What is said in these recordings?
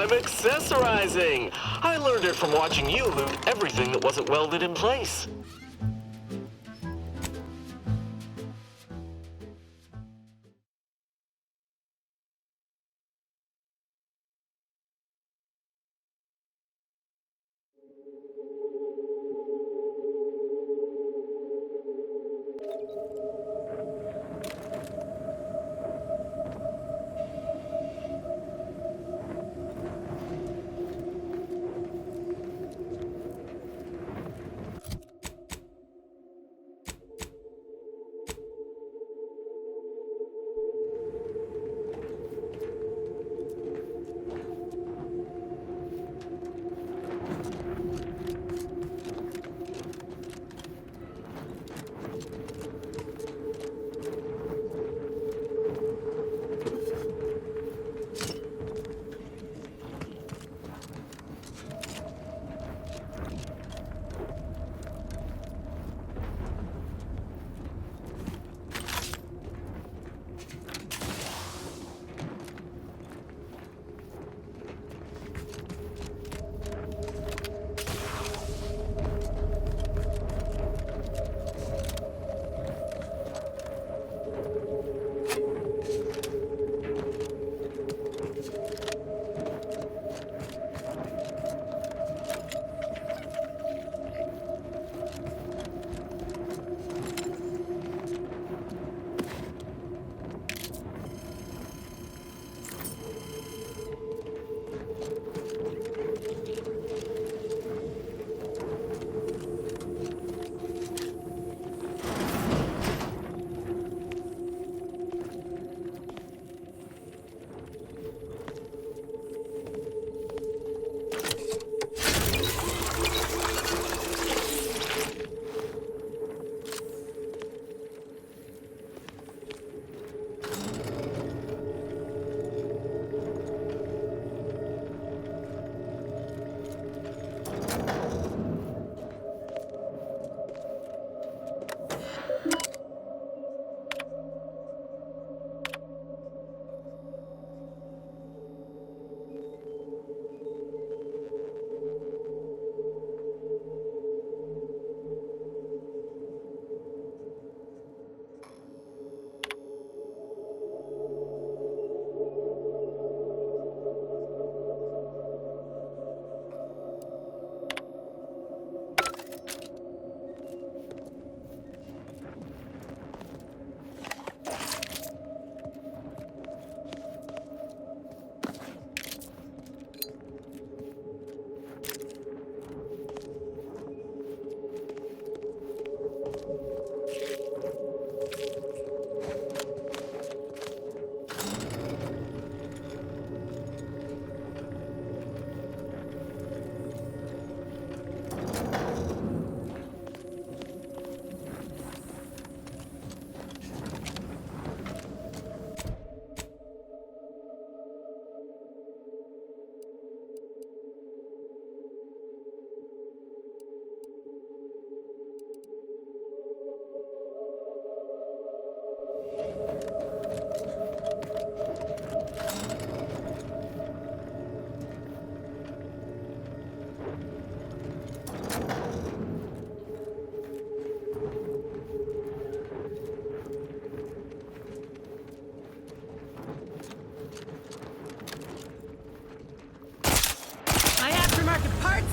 I'm accessorizing. I learned it from watching you loot everything that wasn't welded in place.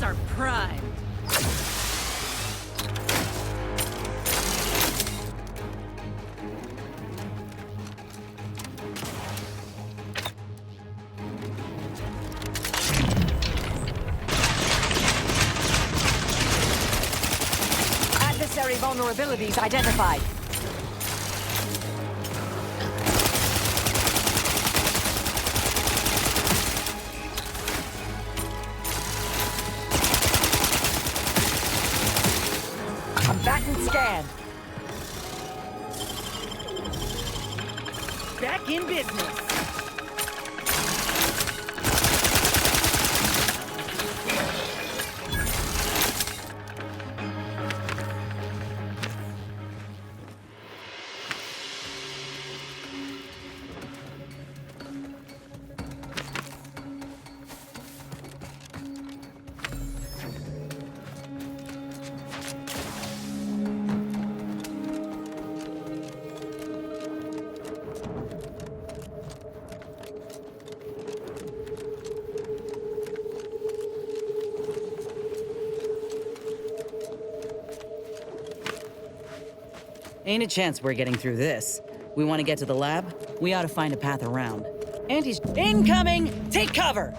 Our pride. Adversary vulnerabilities identified. Combatant scanned. Back in business. Ain't a chance we're getting through this. We want to get to the lab, we ought to find a path around. Anti's incoming! Take cover!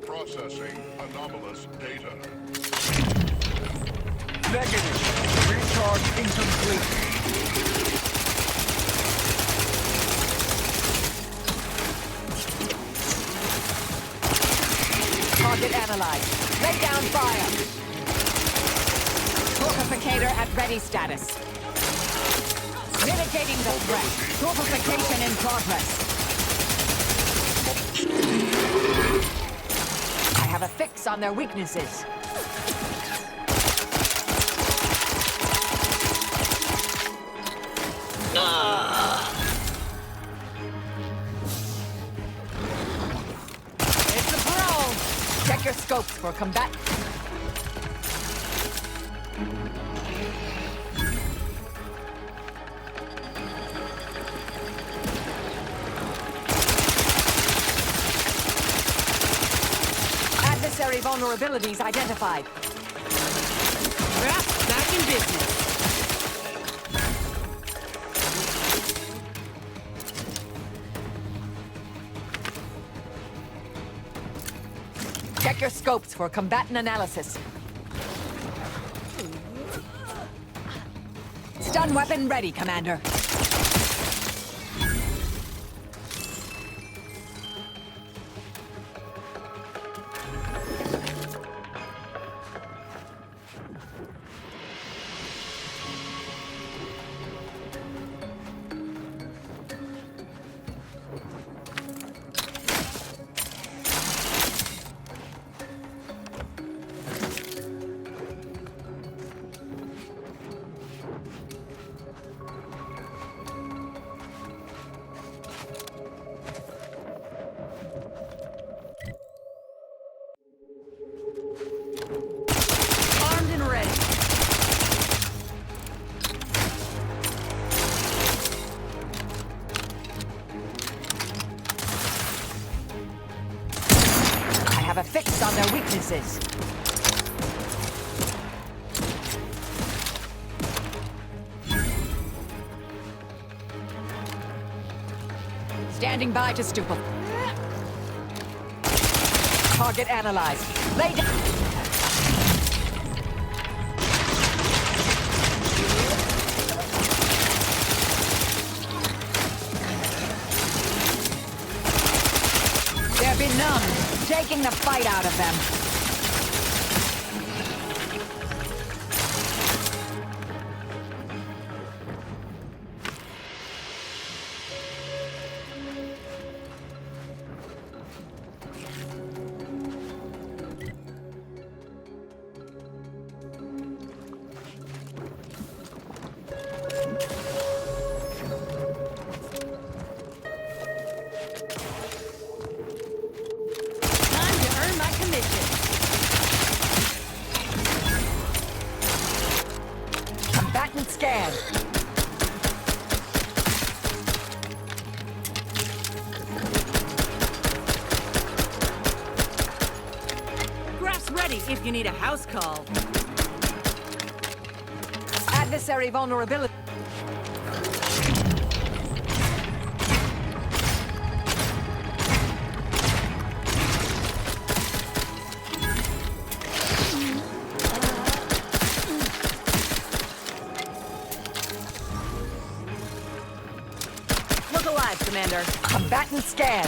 Processing anomalous data. Negative. Recharge incomplete. Target analyzed. Lay down fire. Torpificator at ready status. Mitigating the threat. Torpification in progress. I have a fix on their weaknesses. It's a pro! Check your scopes for combat. Adversary vulnerabilities identified. Back in business. Check your scopes for combatant analysis. Stun weapon ready, Commander. Armed and ready. I have a fix on their weaknesses. Standing by to stupefy. Target analyzed. Lay down. They're benumbed, taking the fight out of them. scan. Graph's ready if you need a house call. Adversary vulnerability. Look alive, Commander. Combatant scan.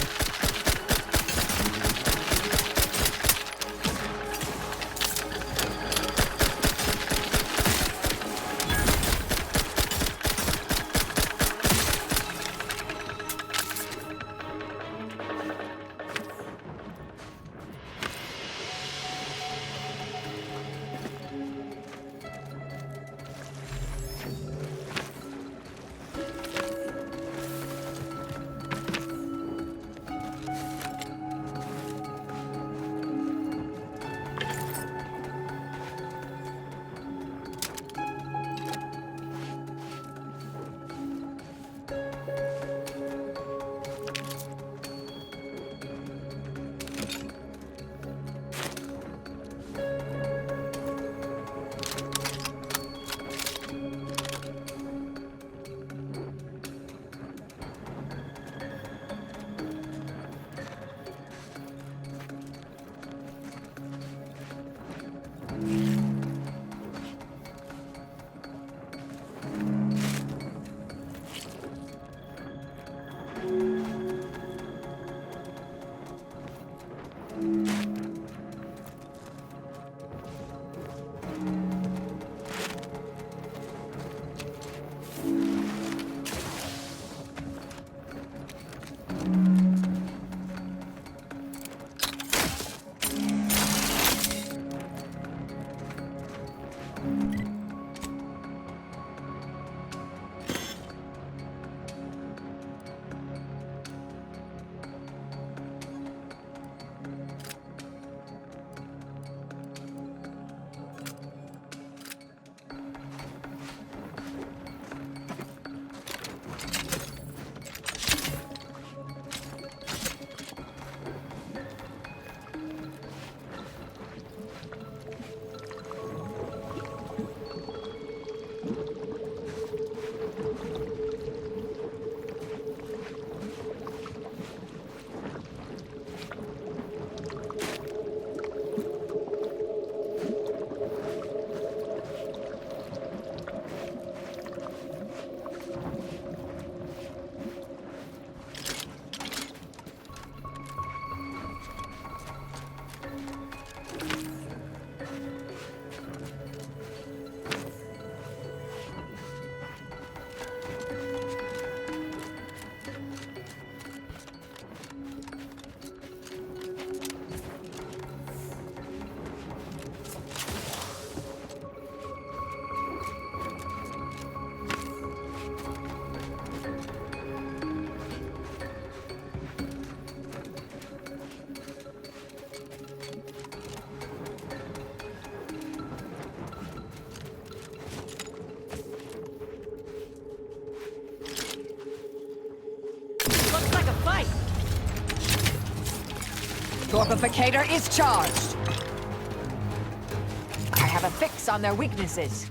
Looks like a fight. Torpificator is charged. I have a fix on their weaknesses.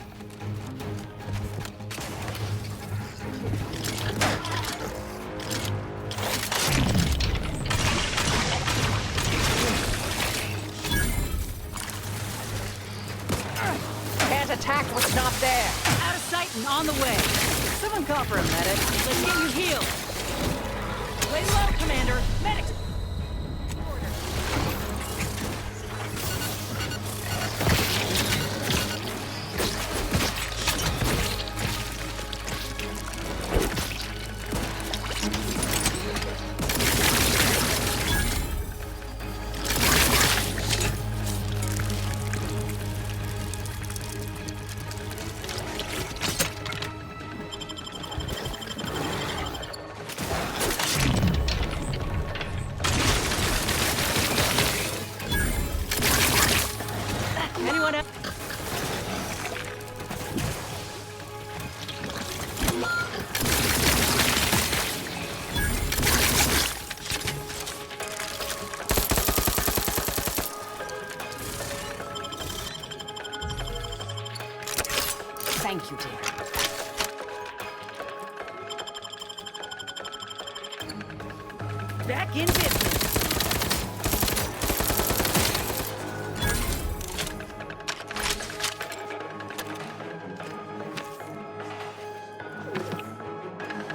Can't attack what's not there. Out of sight and on the way. Someone call for a medic. Let's get you healed. Lay low, Commander. Medics. Back in business.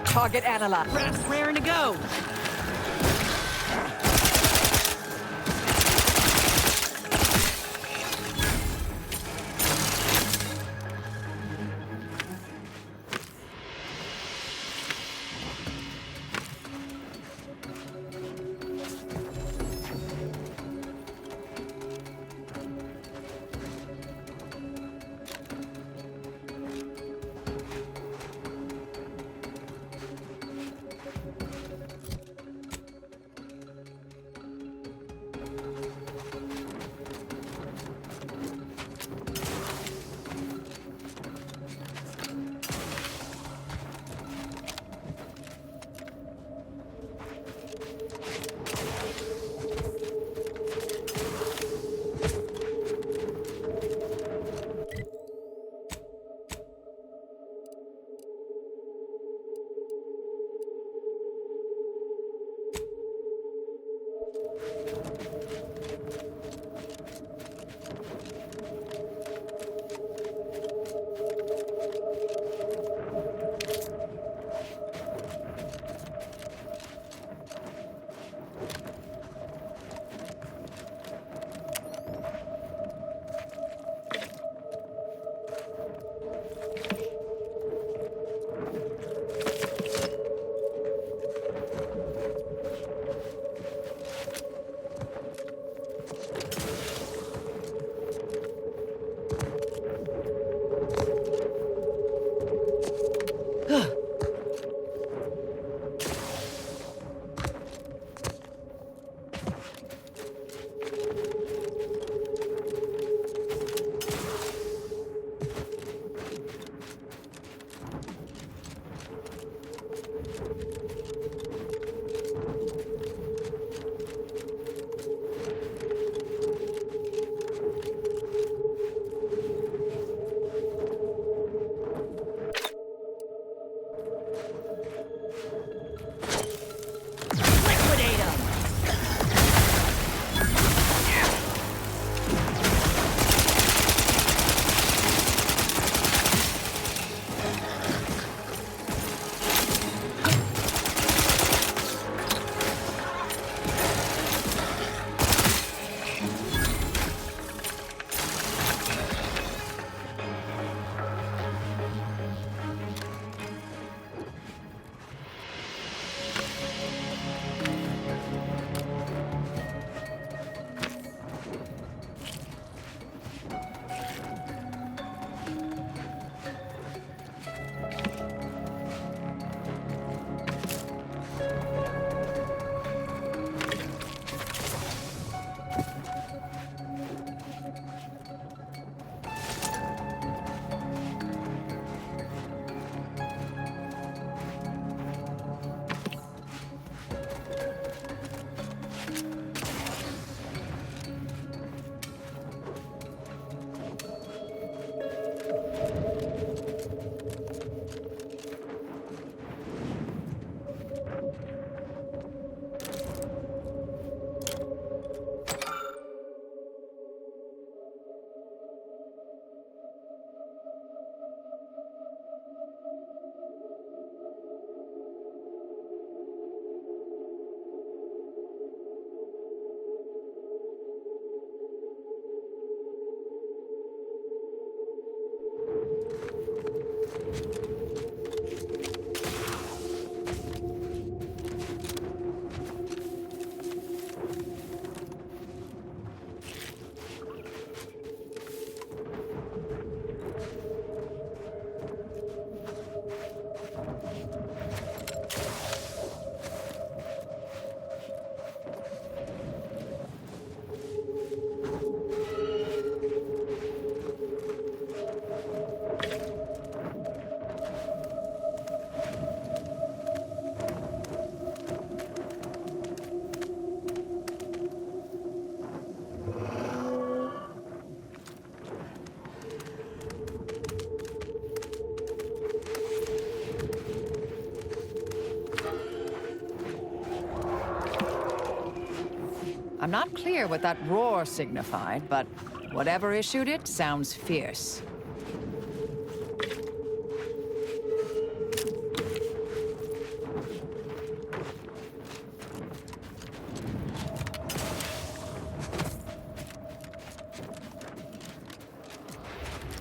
Target analyzed. Raring to go. I'm not clear what that roar signified, but whatever issued it sounds fierce.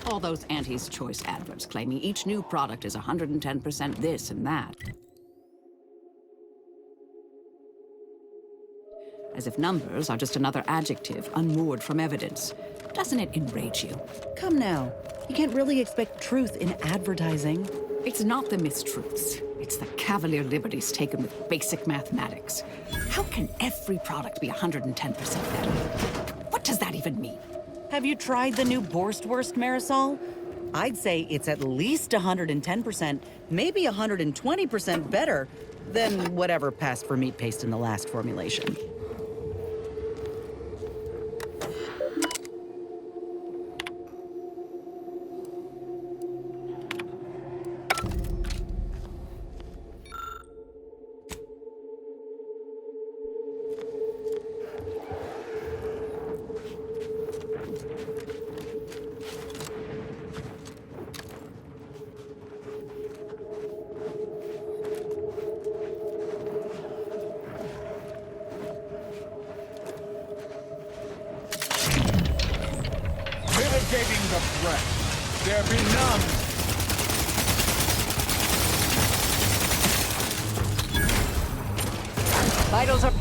All those Auntie's Choice adverts claiming each new product is 110% this and that. As if numbers are just another adjective unmoored from evidence. Doesn't it enrage you? Come now. You can't really expect truth in advertising. It's not the mistruths. It's the cavalier liberties taken with basic mathematics. How can every product be 110% better? What does that even mean? Have you tried the new Borstwurst, Marisol? I'd say it's at least 110%, maybe 120% better than whatever passed for meat paste in the last formulation. Mitigating the threat. There be none. Vitals are...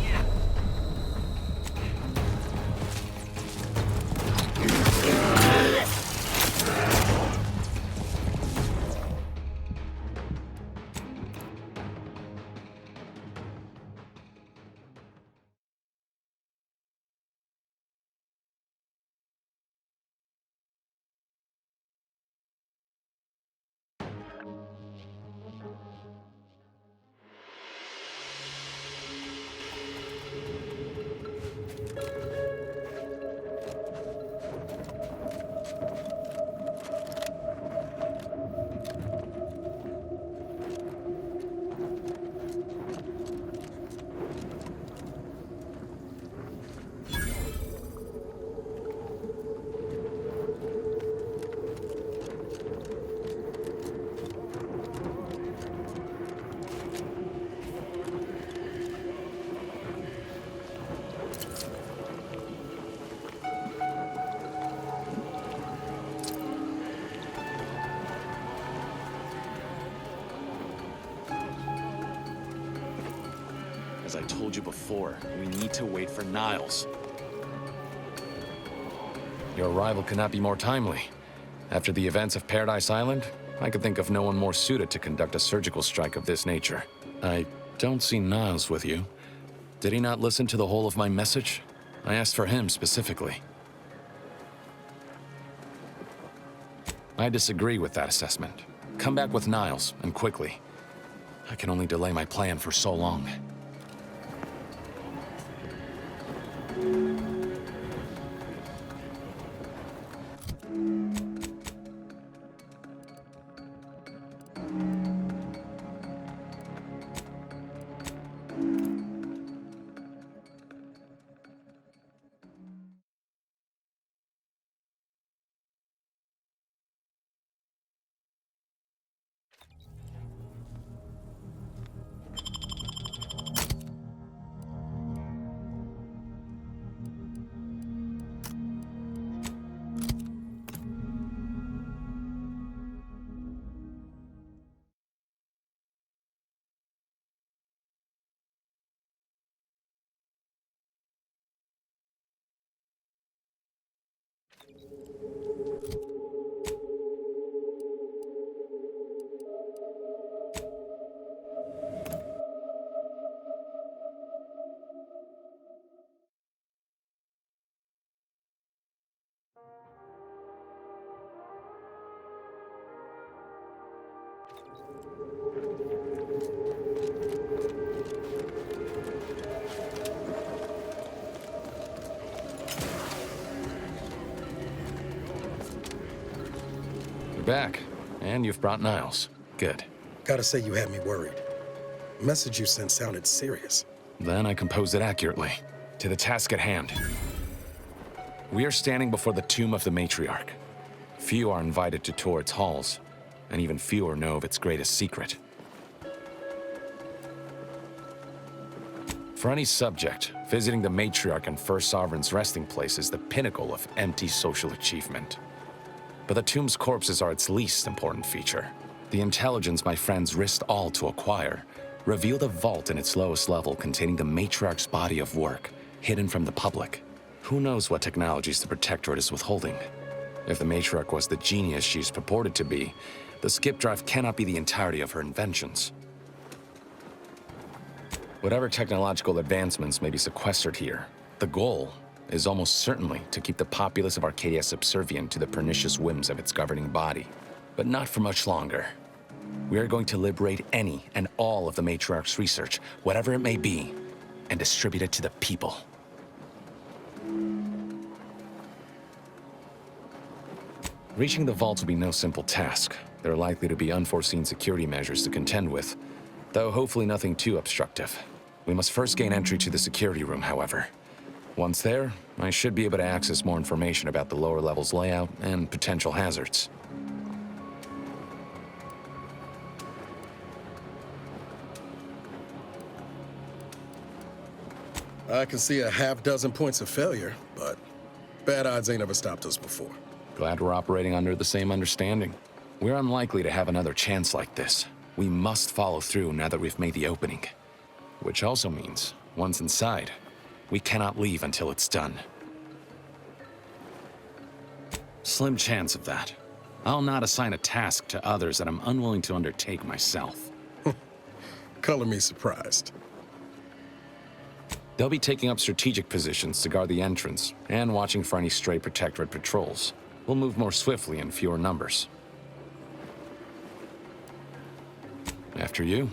As I told you before, we need to wait for Niles. Your arrival could not be more timely. After the events of Paradise Island, I could think of no one more suited to conduct a surgical strike of this nature. I don't see Niles with you. Did he not listen to the whole of my message? I asked for him specifically. I disagree with that assessment. Come back with Niles, and quickly. I can only delay my plan for so long. You're back, and you've brought Niles. Good. Gotta say you had me worried. The message you sent sounded serious. Then I composed it accurately. To the task at hand. We are standing before the tomb of the Matriarch. Few are invited to tour its halls, and even fewer know of its greatest secret. For any subject, visiting the Matriarch and First Sovereign's resting place is the pinnacle of empty social achievement. But the tomb's corpses are its least important feature. The intelligence my friends risked all to acquire revealed a vault in its lowest level containing the Matriarch's body of work, hidden from the public. Who knows what technologies the Protectorate is withholding? If the Matriarch was the genius she's purported to be, the skip drive cannot be the entirety of her inventions. Whatever technological advancements may be sequestered here, the goal is almost certainly to keep the populace of Arcadia subservient to the pernicious whims of its governing body. But not for much longer. We are going to liberate any and all of the Matriarch's research, whatever it may be, and distribute it to the people. Reaching the vault will be no simple task. There are likely to be unforeseen security measures to contend with, though hopefully nothing too obstructive. We must first gain entry to the security room, however. Once there, I should be able to access more information about the lower level's layout and potential hazards. I can see a half-dozen points of failure, but bad odds ain't ever stopped us before. Glad we're operating under the same understanding. We're unlikely to have another chance like this. We must follow through now that we've made the opening. Which also means, once inside, we cannot leave until it's done. Slim chance of that. I'll not assign a task to others that I'm unwilling to undertake myself. Color me surprised. They'll be taking up strategic positions to guard the entrance and watching for any stray Protectorate patrols. We'll move more swiftly in fewer numbers. After you.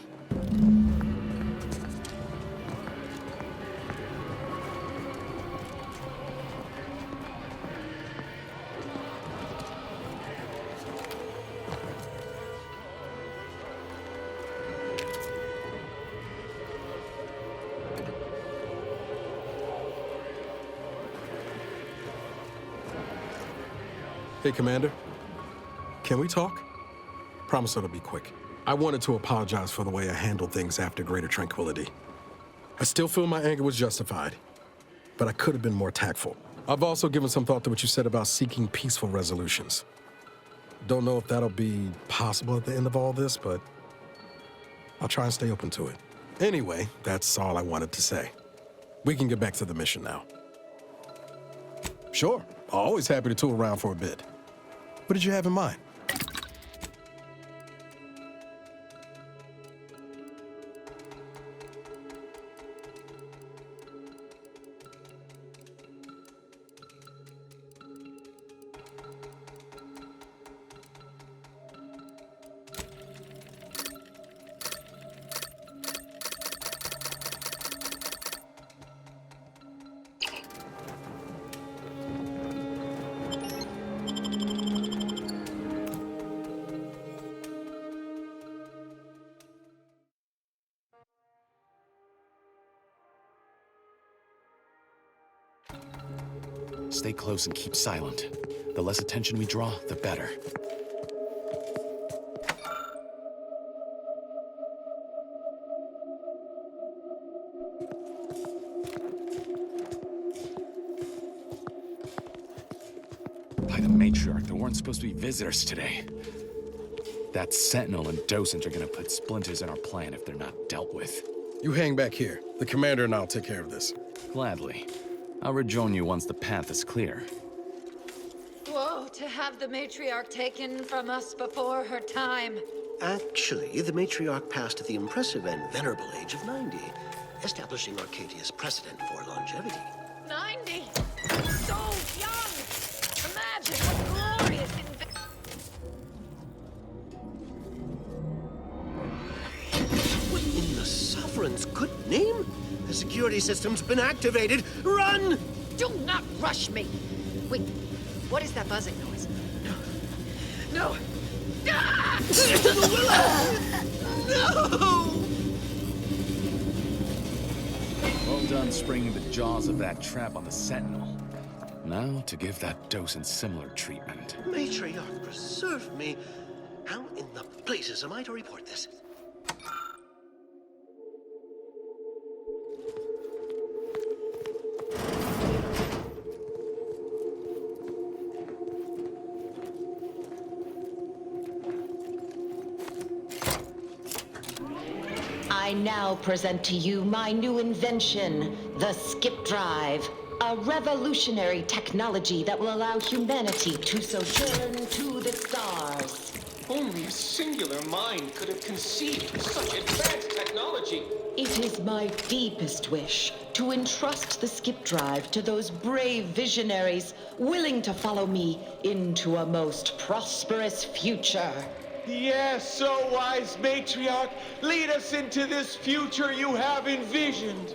Hey, Commander. Can we talk? Promise it'll be quick. I wanted to apologize for the way I handled things after Greater Tranquility. I still feel my anger was justified, but I could have been more tactful. I've also given some thought to what you said about seeking peaceful resolutions. Don't know if that'll be possible at the end of all this, but I'll try and stay open to it. Anyway, that's all I wanted to say. We can get back to the mission now. Sure, always happy to tool around for a bit. What did you have in mind? Stay close and keep silent. The less attention we draw, the better. By the Matriarch, there weren't supposed to be visitors today. That Sentinel and Docent are gonna put splinters in our plan if they're not dealt with. You hang back here. The Commander and I'll take care of this. Gladly. I'll rejoin you once the path is clear. Whoa, to have the Matriarch taken from us before her time. Actually, the Matriarch passed at the impressive and venerable age of 90, establishing Arcadia's precedent for longevity. 90! So young! Imagine what glorious What in the Sovereign's good name? The security system's been activated. Run! Do not rush me! Wait, what is that buzzing noise? No! Ah! No! Well done springing the jaws of that trap on the Sentinel. Now to give that docent similar treatment. Matriarch, preserve me. How in the blazes am I to report this? I now present to you my new invention, the Skip Drive. A revolutionary technology that will allow humanity to sojourn to the stars. Only a singular mind could have conceived such advanced technology. It is my deepest wish to entrust the Skip Drive to those brave visionaries willing to follow me into a most prosperous future. Yes, so wise matriarch, lead us into this future you have envisioned.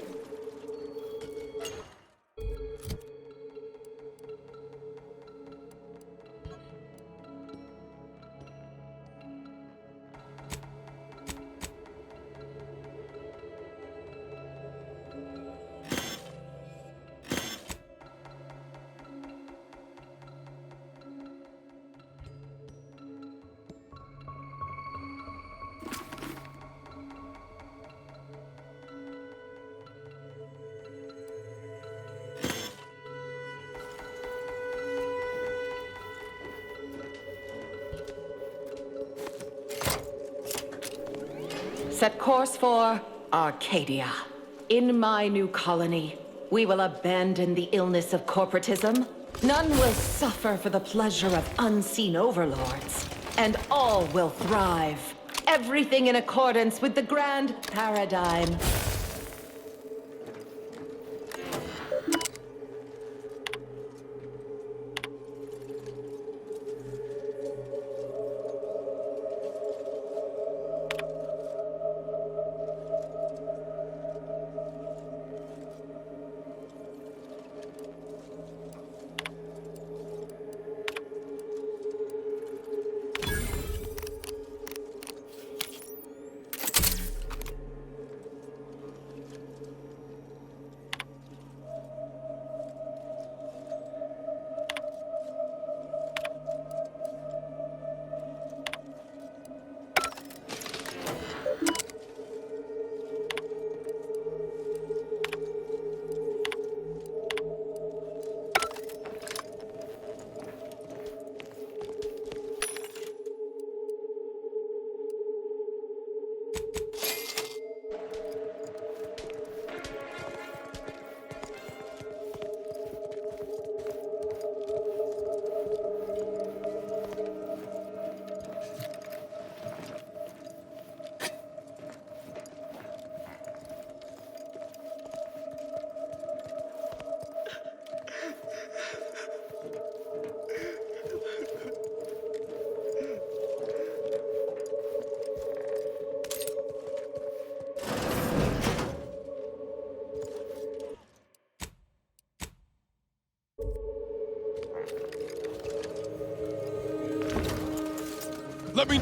Set course for Arcadia. In my new colony, we will abandon the illness of corporatism. None will suffer for the pleasure of unseen overlords. And all will thrive. Everything in accordance with the grand paradigm. Let me...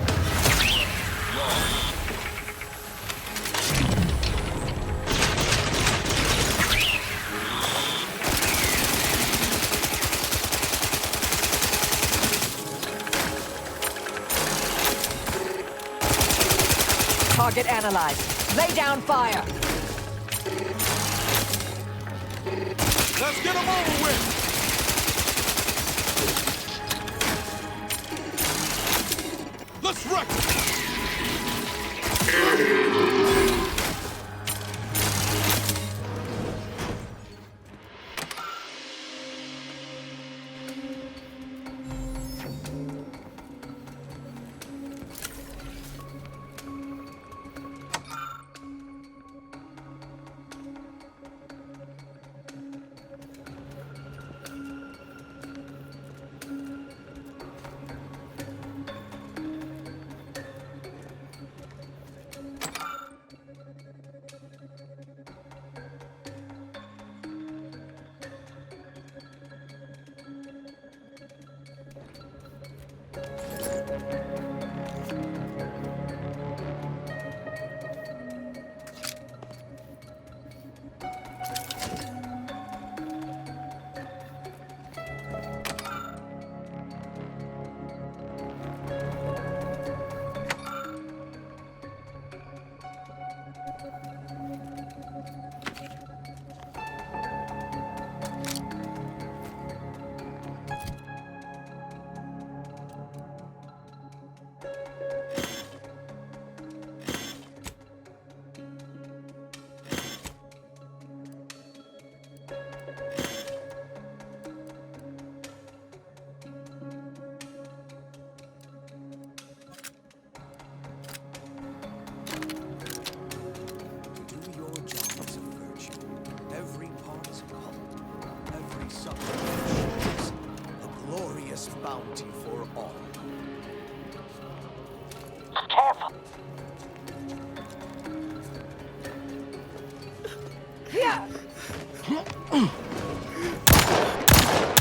Target analyzed. Lay down fire. Let's get them over with! Let's wreck it!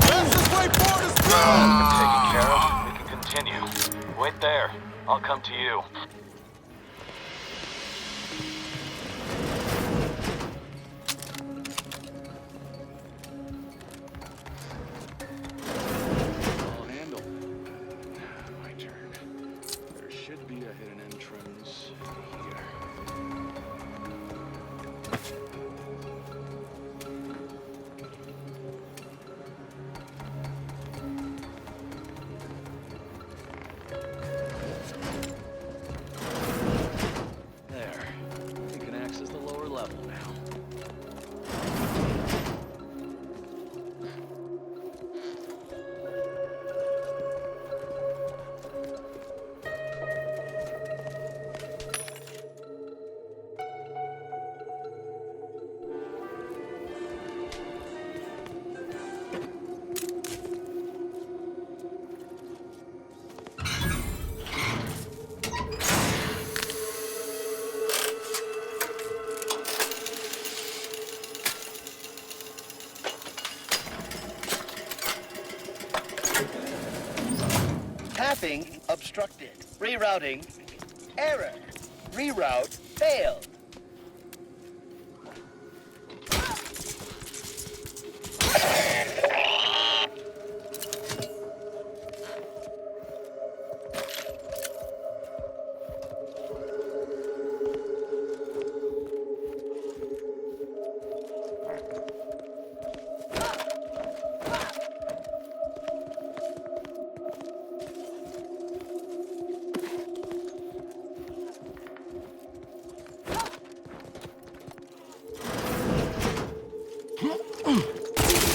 Fastest way forward is through! Taken care of. We can continue. Wait there. I'll come to you. I'll handle. My turn. There should be a hidden entrance here. There. We can access the lower level now. Pathing obstructed. Rerouting. Error. Reroute failed.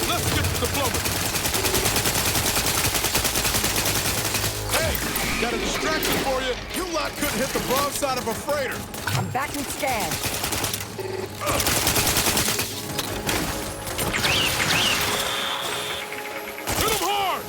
Let's get to diplomacy. Hey, got a distraction for you. You lot couldn't hit the broadside of a freighter. I'm back in scan. Hit him hard!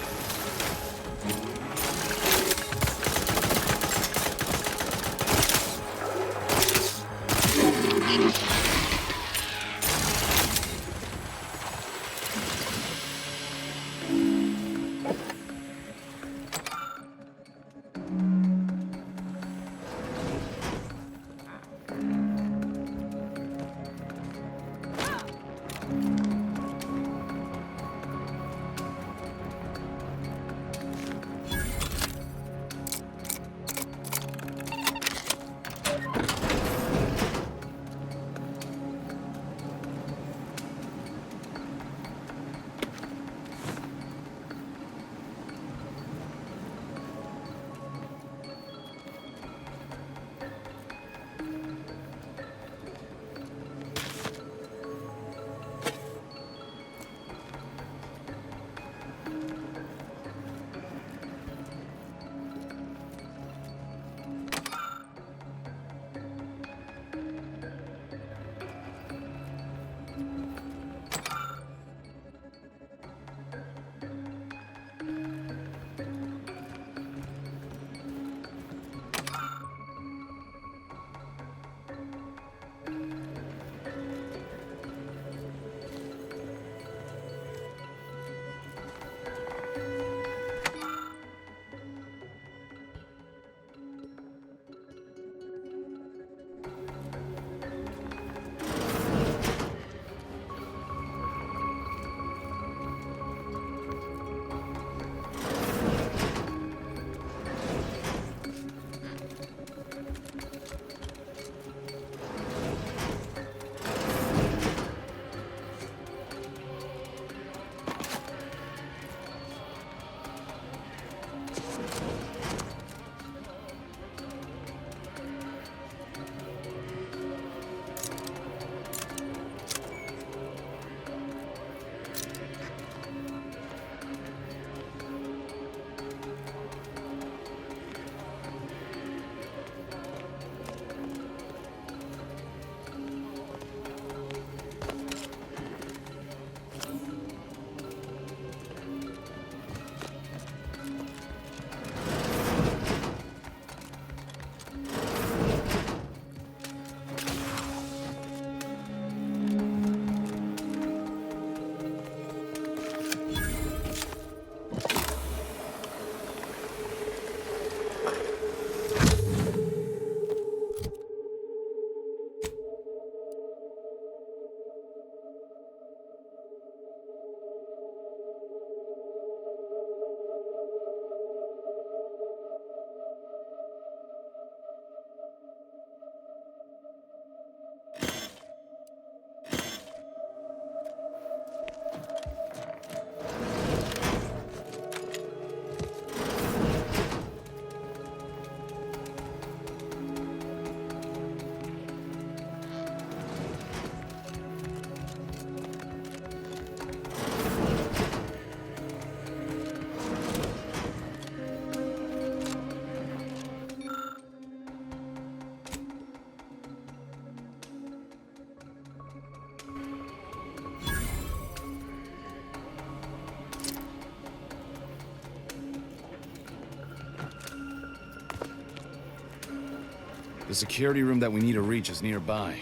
The security room that we need to reach is nearby.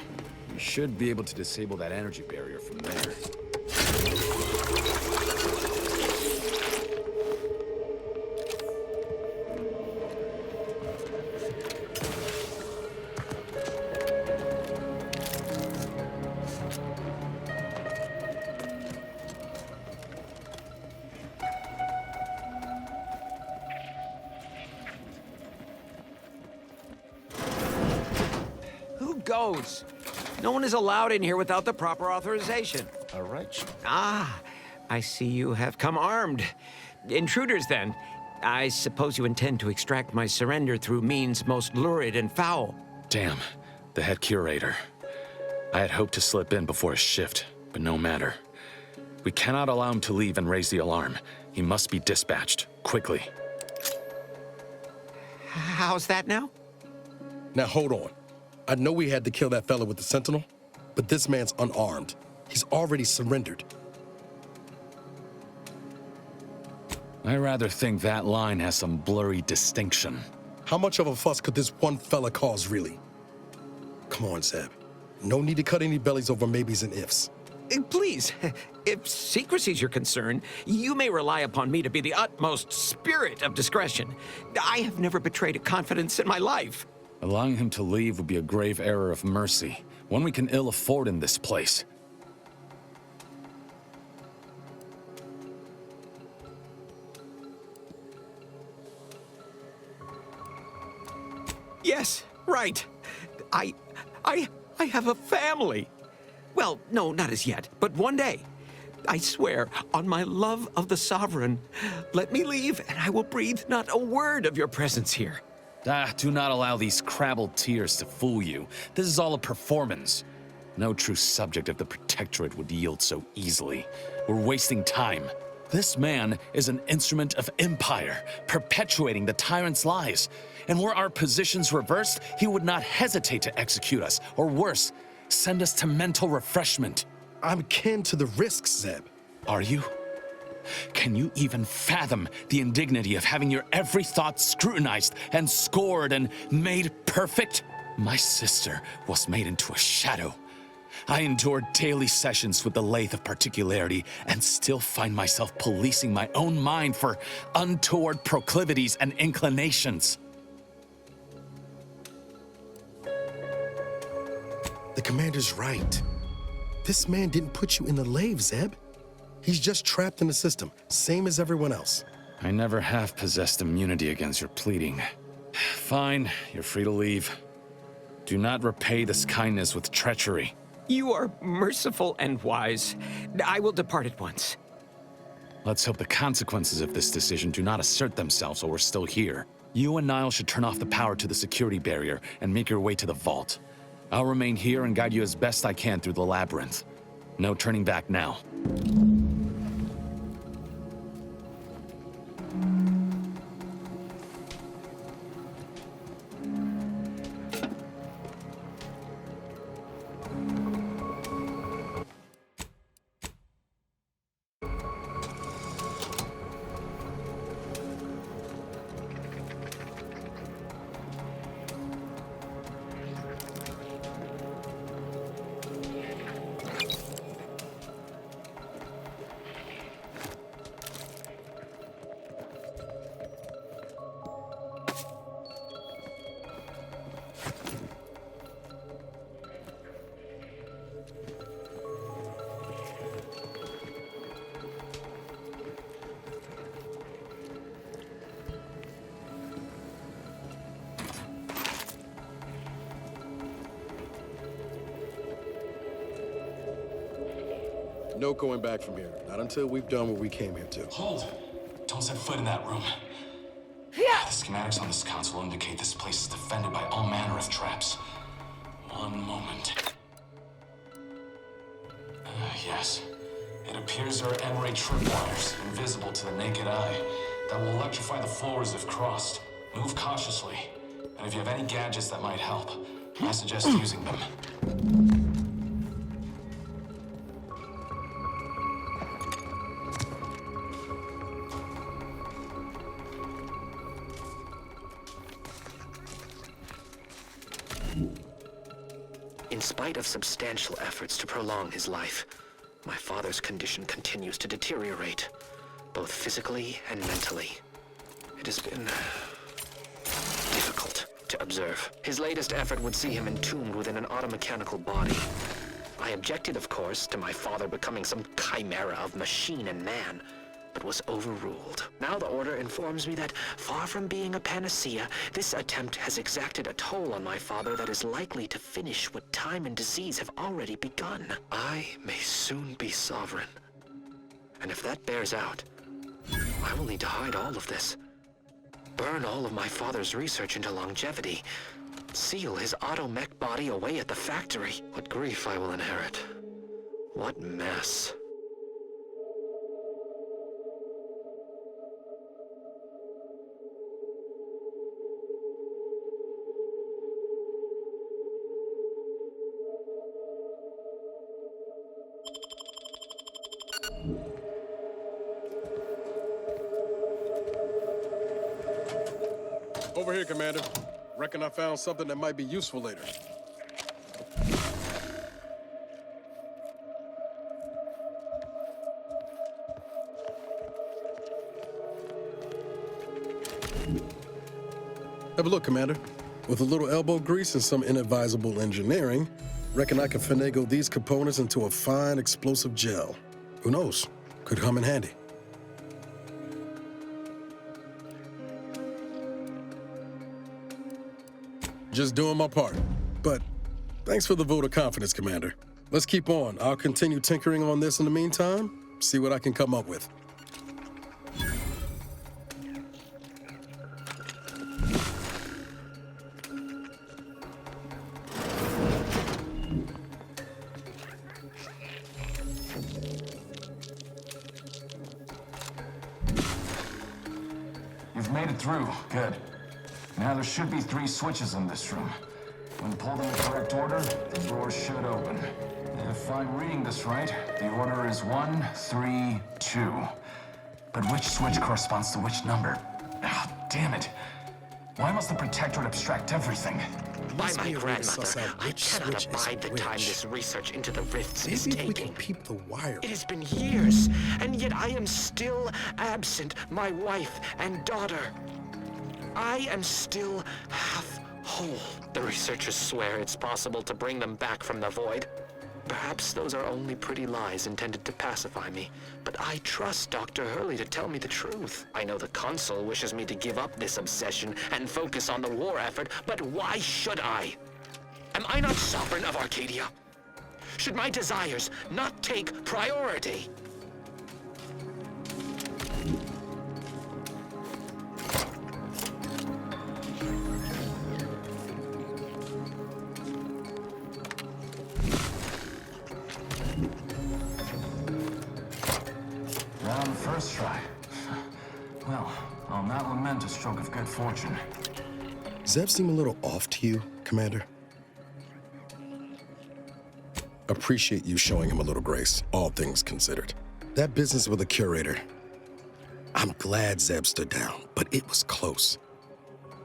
We should be able to disable that energy barrier from there. Who goes? No one is allowed in here without the proper authorization. All right. Ah, I see you have come armed. Intruders, then. I suppose you intend to extract my surrender through means most lurid and foul. Damn, the head curator. I had hoped to slip in before his shift, but no matter. We cannot allow him to leave and raise the alarm. He must be dispatched, quickly. How's that now? Now hold on. I know we had to kill that fella with the Sentinel, but this man's unarmed. He's already surrendered. I rather think that line has some blurry distinction. How much of a fuss could this one fella cause, really? Come on, Zeb. No need to cut any bellies over maybes and ifs. Please, if secrecy's your concern, you may rely upon me to be the utmost spirit of discretion. I have never betrayed a confidence in my life. Allowing him to leave would be a grave error of mercy, one we can ill afford in this place. Yes, right. I have a family. Well, no, not as yet, but one day. I swear, on my love of the Sovereign, let me leave and I will breathe not a word of your presence here. Do not allow these crabbled tears to fool you. This is all a performance. No true subject of the Protectorate would yield so easily. We're wasting time. This man is an instrument of empire, perpetuating the tyrant's lies. And were our positions reversed, he would not hesitate to execute us, or worse, send us to mental refreshment. I'm kin to the risks, Zeb. Are you? Can you even fathom the indignity of having your every thought scrutinized and scored and made perfect? My sister was made into a shadow. I endured daily sessions with the lathe of particularity and still find myself policing my own mind for untoward proclivities and inclinations. The commander's right. This man didn't put you in the lathe, Zeb. He's just trapped in the system, same as everyone else. I never have possessed immunity against your pleading. Fine, you're free to leave. Do not repay this kindness with treachery. You are merciful and wise. I will depart at once. Let's hope the consequences of this decision do not assert themselves while we're still here. You and Niall should turn off the power to the security barrier and make your way to the vault. I'll remain here and guide you as best I can through the labyrinth. No turning back now. No going back from here. Not until we've done what we came here to. Hold! Don't set foot in that room. The schematics on this console indicate this place is defended by all manner of traps. One moment. Yes. It appears there are M-ray tripwires, invisible to the naked eye, that will electrify the floors if crossed. Move cautiously. And if you have any gadgets that might help, I suggest using them. spite of substantial efforts to prolong his life, my father's condition continues to deteriorate, both physically and mentally. It has been difficult to observe. His latest effort would see him entombed within an automechanical body. I objected, of course, to my father becoming some chimera of machine and man, but was overruled. Now the Order informs me that, far from being a panacea, this attempt has exacted a toll on my father that is likely to finish what time and disease have already begun. I may soon be sovereign. And if that bears out, I will need to hide all of this. Burn all of my father's research into longevity. Seal his auto-mech body away at the factory. What grief I will inherit. What mess. Over here, Commander. Reckon I found something that might be useful later. Have a look, Commander. With a little elbow grease and some inadvisable engineering, reckon I can finagle these components into a fine explosive gel. Who knows? Could come in handy. Just doing my part. But thanks for the vote of confidence, Commander. Let's keep on. I'll continue tinkering on this in the meantime, see what I can come up with. You've made it through. Good. Now there should be 3 switches in this room. When pulled in the correct order, the doors should open. If I'm reading this right, the order is 1, 3, 2. But which switch corresponds to which number? Ah, damn it. Why must the Protectorate abstract everything? By my grandmother, I cannot abide the time this research into the rifts is taking. Maybe we can peep the wire. It has been years, and yet I am still absent my wife and daughter. I am still half whole. The researchers swear it's possible to bring them back from the void. Perhaps those are only pretty lies intended to pacify me, but I trust Dr. Hurley to tell me the truth. I know the Consul wishes me to give up this obsession and focus on the war effort, but why should I? Am I not sovereign of Arcadia? Should my desires not take priority? Round first try. Well, I'll not lament a stroke of good fortune. Zeb seem a little off to you, Commander? Appreciate you showing him a little grace, all things considered. That business with the curator. I'm glad Zeb stood down, but it was close.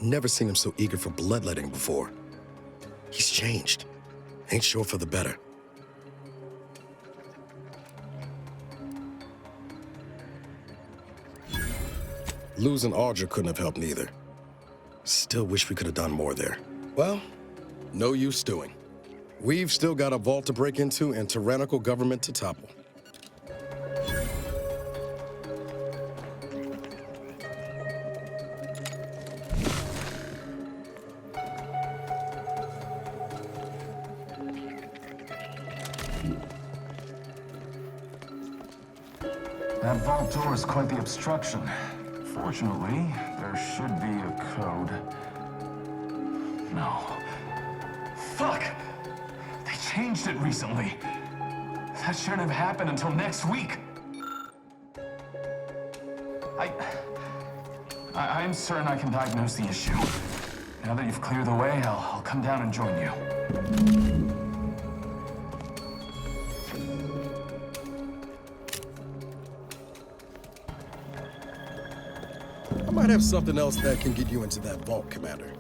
Never seen him so eager for bloodletting before. He's changed. Ain't sure for the better. Losing Audra couldn't have helped neither. Still wish we could have done more there. Well, no use stewing. We've still got a vault to break into and tyrannical government to topple. That vault door is quite the obstruction. Fortunately, there should be a code. No. Fuck! They changed it recently. That shouldn't have happened until next week. I'm certain I can diagnose the issue. Now that you've cleared the way, I'll come down and join you. I might have something else that can get you into that vault, Commander.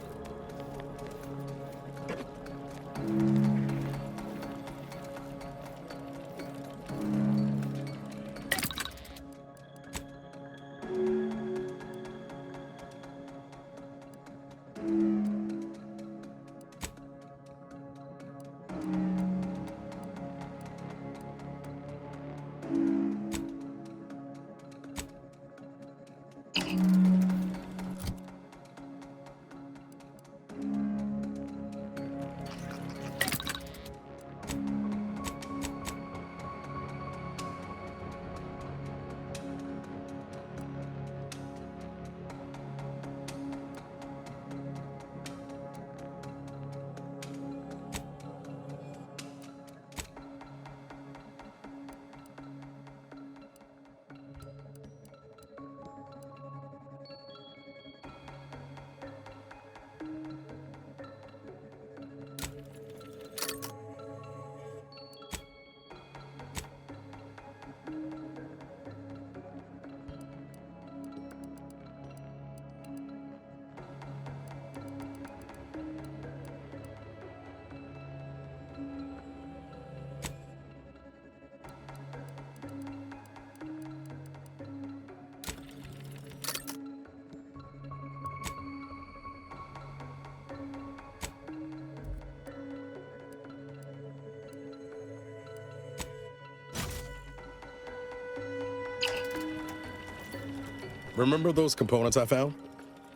Remember those components I found?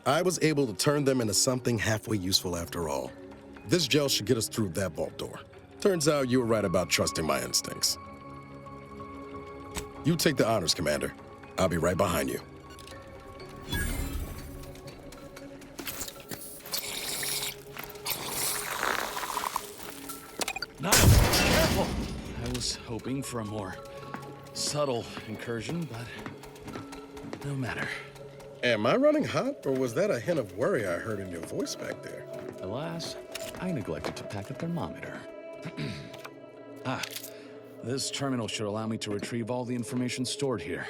I was able to turn them into something halfway useful after all. This gel should get us through that vault door. Turns out you were right about trusting my instincts. You take the honors, Commander. I'll be right behind you. Niles, careful! I was hoping for a more subtle incursion, but no matter. Am I running hot, or was that a hint of worry I heard in your voice back there? Alas, I neglected to pack a thermometer. This terminal should allow me to retrieve all the information stored here.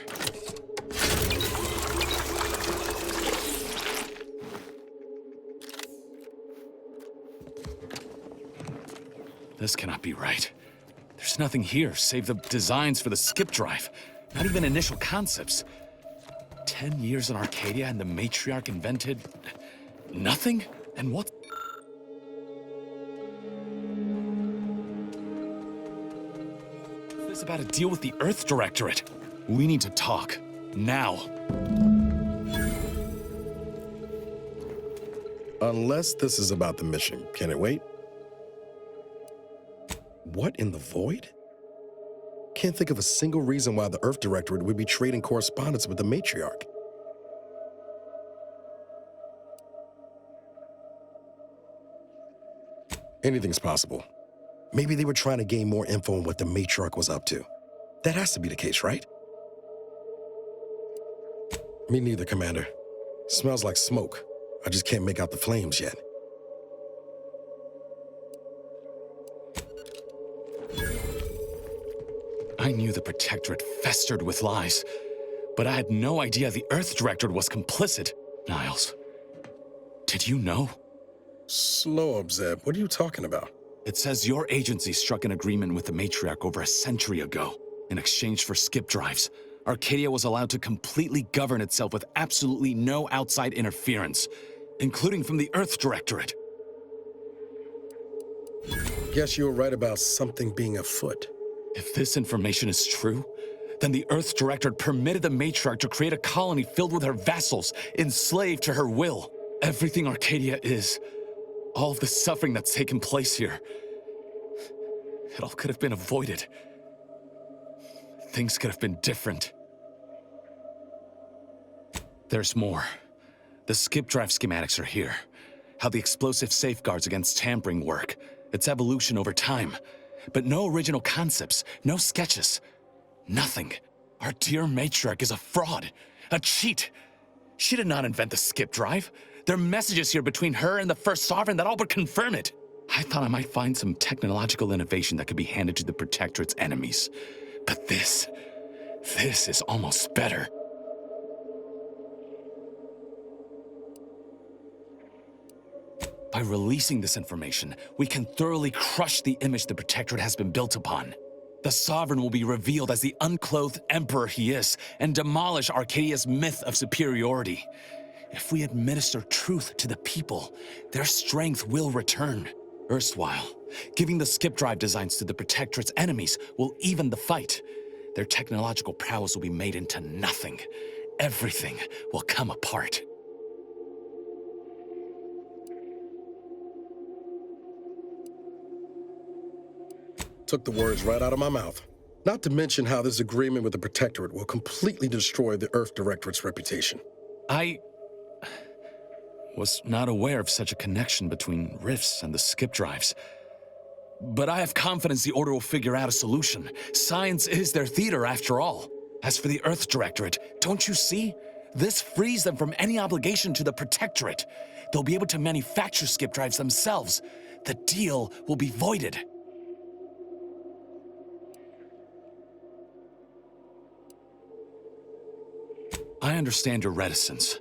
This cannot be right. There's nothing here save the designs for the skip drive. Not even initial concepts. 10 years in Arcadia and the Matriarch invented nothing? And what? What's this about a deal with the Earth Directorate? We need to talk. Now. Unless this is about the mission. Can it wait? What in the void? Can't think of a single reason why the Earth Directorate would be trading correspondence with the Matriarch. Anything's possible. Maybe they were trying to gain more info on what the Matriarch was up to. That has to be the case, right? Me neither, Commander. Smells like smoke. I just can't make out the flames yet. I knew the Protectorate festered with lies, but I had no idea the Earth Directorate was complicit. Niles, did you know? Slow up, Zeb. What are you talking about? It says your agency struck an agreement with the Matriarch over a century ago. In exchange for skip drives, Arcadia was allowed to completely govern itself with absolutely no outside interference, including from the Earth Directorate. Guess you were right about something being afoot. If this information is true, then the Earth Directorate permitted the Matriarch to create a colony filled with her vassals, enslaved to her will. Everything Arcadia is, all of the suffering that's taken place here, it all could have been avoided. Things could have been different. There's more. The skip drive schematics are here. How the explosive safeguards against tampering work, its evolution over time. But no original concepts, no sketches, nothing. Our dear Matriarch is a fraud, a cheat. She did not invent the skip drive. There are messages here between her and the First Sovereign that all but confirm it. I thought I might find some technological innovation that could be handed to the Protectorate's enemies. But this is almost better. By releasing this information, we can thoroughly crush the image the Protectorate has been built upon. The Sovereign will be revealed as the unclothed emperor he is, and demolish Arcadia's myth of superiority. If we administer truth to the people, their strength will return. Erstwhile, giving the skip drive designs to the Protectorate's enemies will even the fight. Their technological prowess will be made into nothing. Everything will come apart. Took the words right out of my mouth. Not to mention how this agreement with the Protectorate will completely destroy the Earth Directorate's reputation. I was not aware of such a connection between rifts and the skip drives. But I have confidence the Order will figure out a solution. Science is their theater, after all. As for the Earth Directorate, don't you see? This frees them from any obligation to the Protectorate. They'll be able to manufacture skip drives themselves. The deal will be voided. I understand your reticence,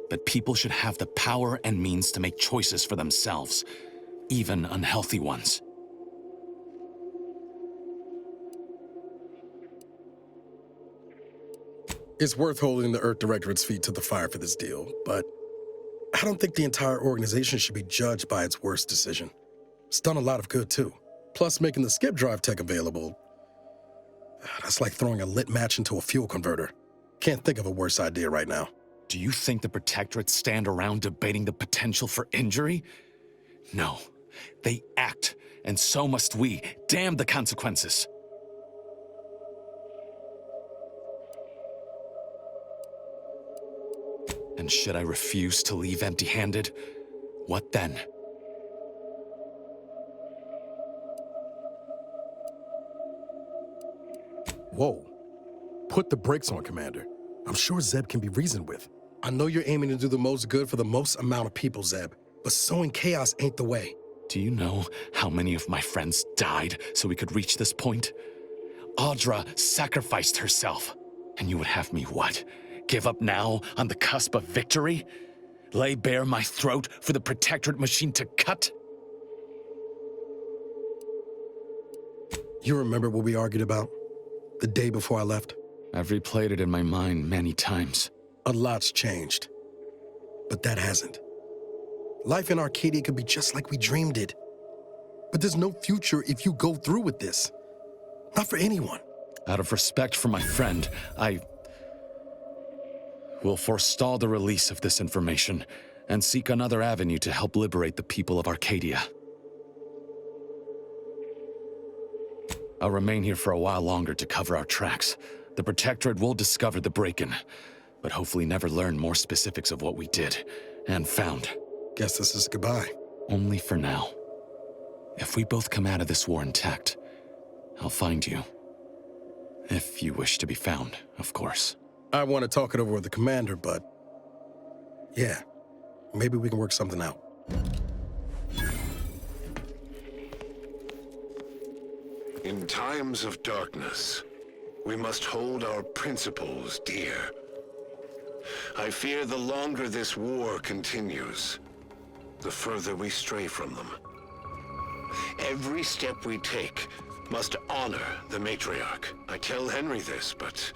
but people should have the power and means to make choices for themselves, even unhealthy ones. It's worth holding the Earth Directorate's feet to the fire for this deal, but I don't think the entire organization should be judged by its worst decision. It's done a lot of good, too. Plus, making the skip drive tech available, that's like throwing a lit match into a fuel converter. Can't think of a worse idea right now. Do you think the Protectorate stand around debating the potential for injury? No. They act, and so must we. Damn the consequences. And should I refuse to leave empty-handed, what then? Whoa. Put the brakes on, Commander. I'm sure Zeb can be reasoned with. I know you're aiming to do the most good for the most amount of people, Zeb, but sowing chaos ain't the way. Do you know how many of my friends died so we could reach this point? Audra sacrificed herself. And you would have me what? Give up now on the cusp of victory? Lay bare my throat for the Protectorate machine to cut? You remember what we argued about? The day before I left? I've replayed it in my mind many times. A lot's changed. But that hasn't. Life in Arcadia could be just like we dreamed it. But there's no future if you go through with this. Not for anyone. Out of respect for my friend, I will forestall the release of this information and seek another avenue to help liberate the people of Arcadia. I'll remain here for a while longer to cover our tracks. The Protectorate will discover the break-in, but hopefully never learn more specifics of what we did and found. Guess this is goodbye. Only for now. If we both come out of this war intact, I'll find you. If you wish to be found, of course. I want to talk it over with the Commander, but... yeah, maybe we can work something out. In times of darkness, we must hold our principles dear. I fear the longer this war continues, the further we stray from them. Every step we take must honor the Matriarch. I tell Henry this, but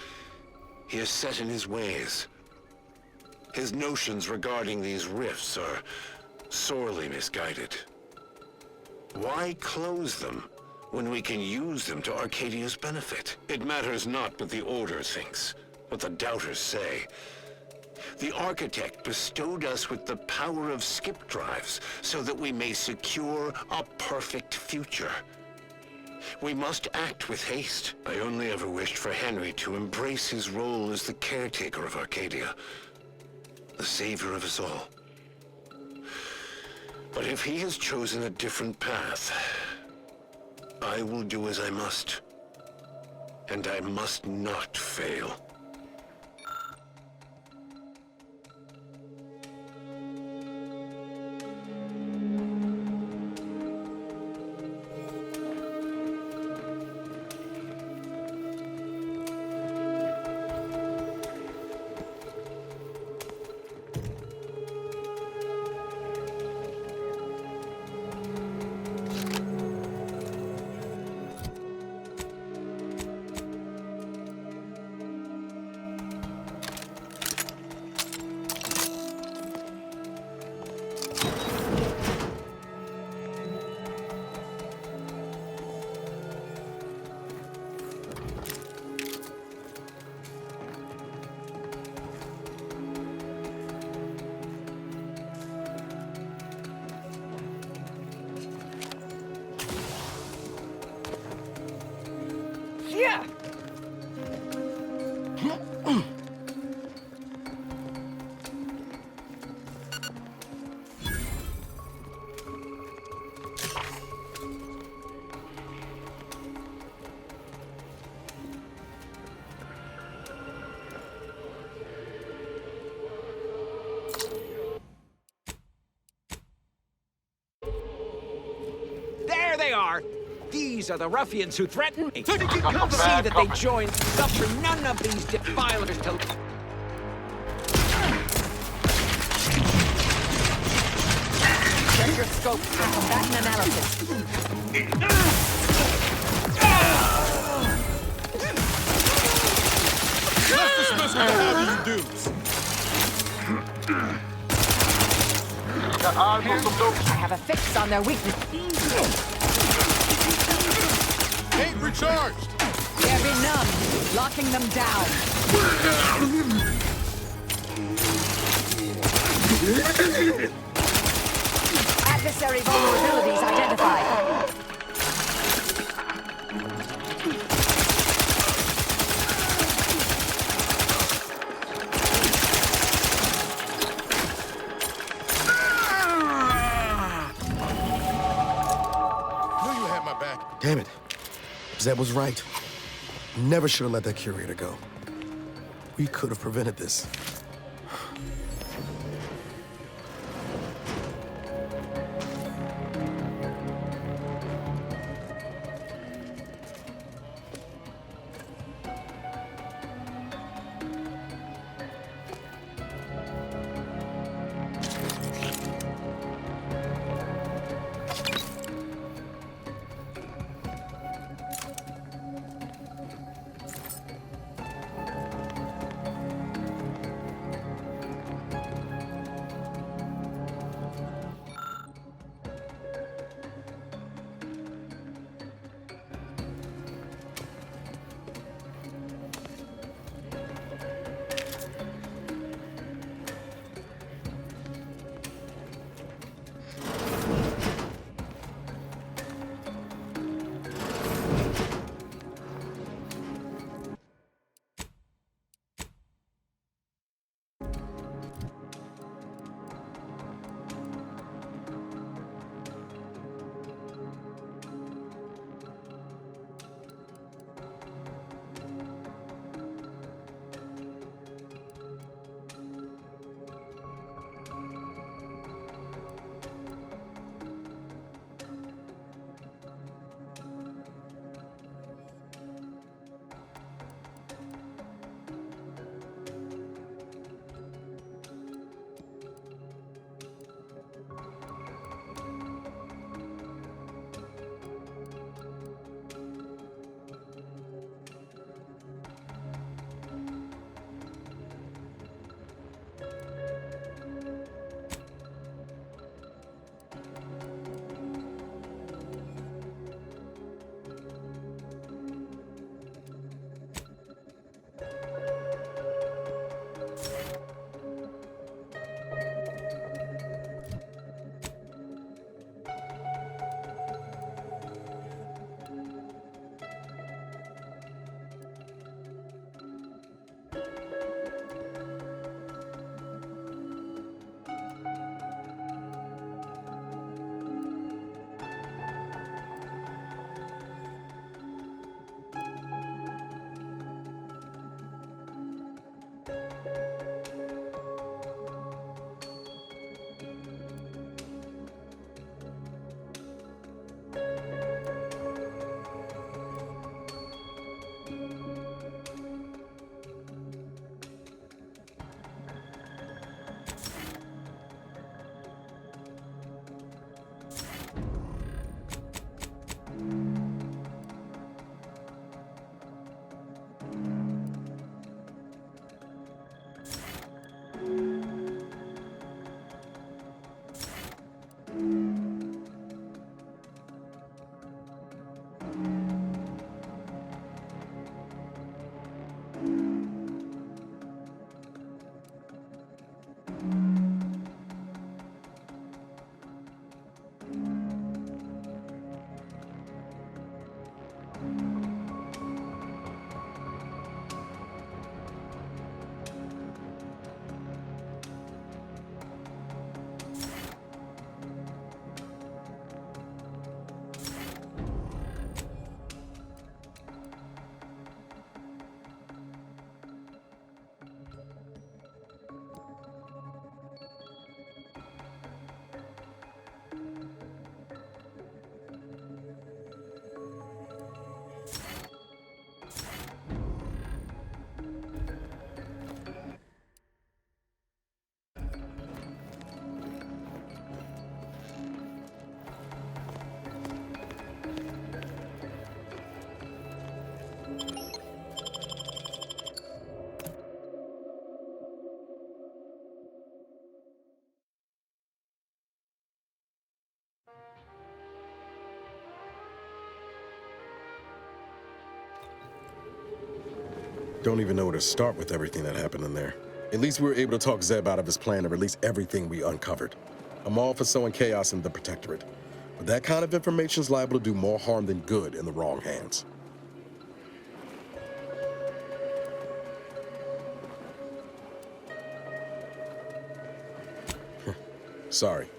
he is set in his ways. His notions regarding these rifts are sorely misguided. Why close them when we can use them to Arcadia's benefit? It matters not what the Order thinks, what the Doubters say. The Architect bestowed us with the power of skip drives so that we may secure a perfect future. We must act with haste. I only ever wished for Henry to embrace his role as the caretaker of Arcadia, the savior of us all. But if he has chosen a different path, I will do as I must. And I must not fail. Yeah! There they are! These are the ruffians who threaten me. See that they join, suffer none of these defilers to... Check your scope for combatant analysis. Let's dismiss what the hell you dudes. I have a fix on their weakness. Ain't recharged. They're benumbed, locking them down. Adversary vulnerabilities identified. Damn it. Zeb was right. Never should have let that curator go. We could have prevented this. Don't even know where to start with everything that happened in there. At least we were able to talk Zeb out of his plan to release everything we uncovered. I'm all for sowing chaos in the Protectorate, but that kind of information is liable to do more harm than good in the wrong hands. Sorry.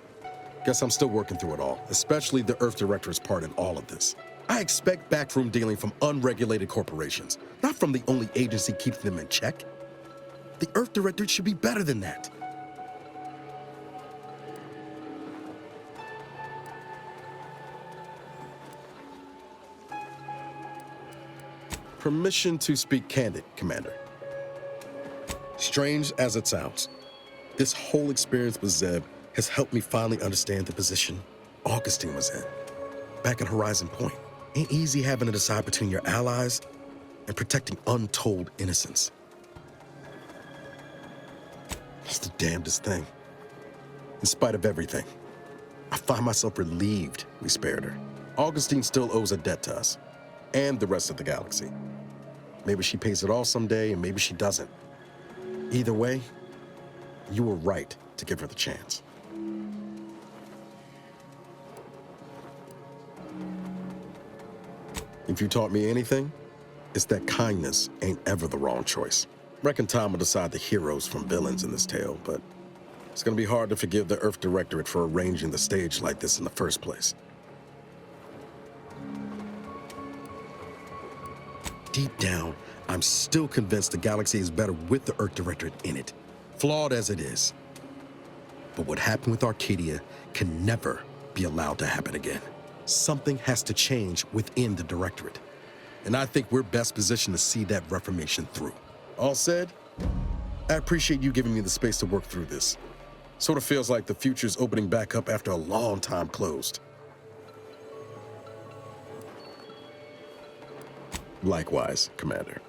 Guess I'm still working through it all, especially the Earth Directorate's part in all of this. I expect backroom dealing from unregulated corporations, not from the only agency keeping them in check. The Earth Directorate should be better than that. Permission to speak candid, Commander. Strange as it sounds, this whole experience with Zeb has helped me finally understand the position Augustine was in. Back at Horizon Point, ain't easy having to decide between your allies and protecting untold innocence. It's the damnedest thing. In spite of everything, I find myself relieved we spared her. Augustine still owes a debt to us, and the rest of the galaxy. Maybe she pays it all someday, and maybe she doesn't. Either way, you were right to give her the chance. If you taught me anything, it's that kindness ain't ever the wrong choice. Reckon time will decide the heroes from villains in this tale, but it's gonna be hard to forgive the Earth Directorate for arranging the stage like this in the first place. Deep down, I'm still convinced the galaxy is better with the Earth Directorate in it, flawed as it is. But what happened with Arcadia can never be allowed to happen again. Something has to change within the Directorate, and I think we're best positioned to see that reformation through. All said, I appreciate you giving me the space to work through this. Sort of feels like the future's opening back up after a long time closed. Likewise, Commander.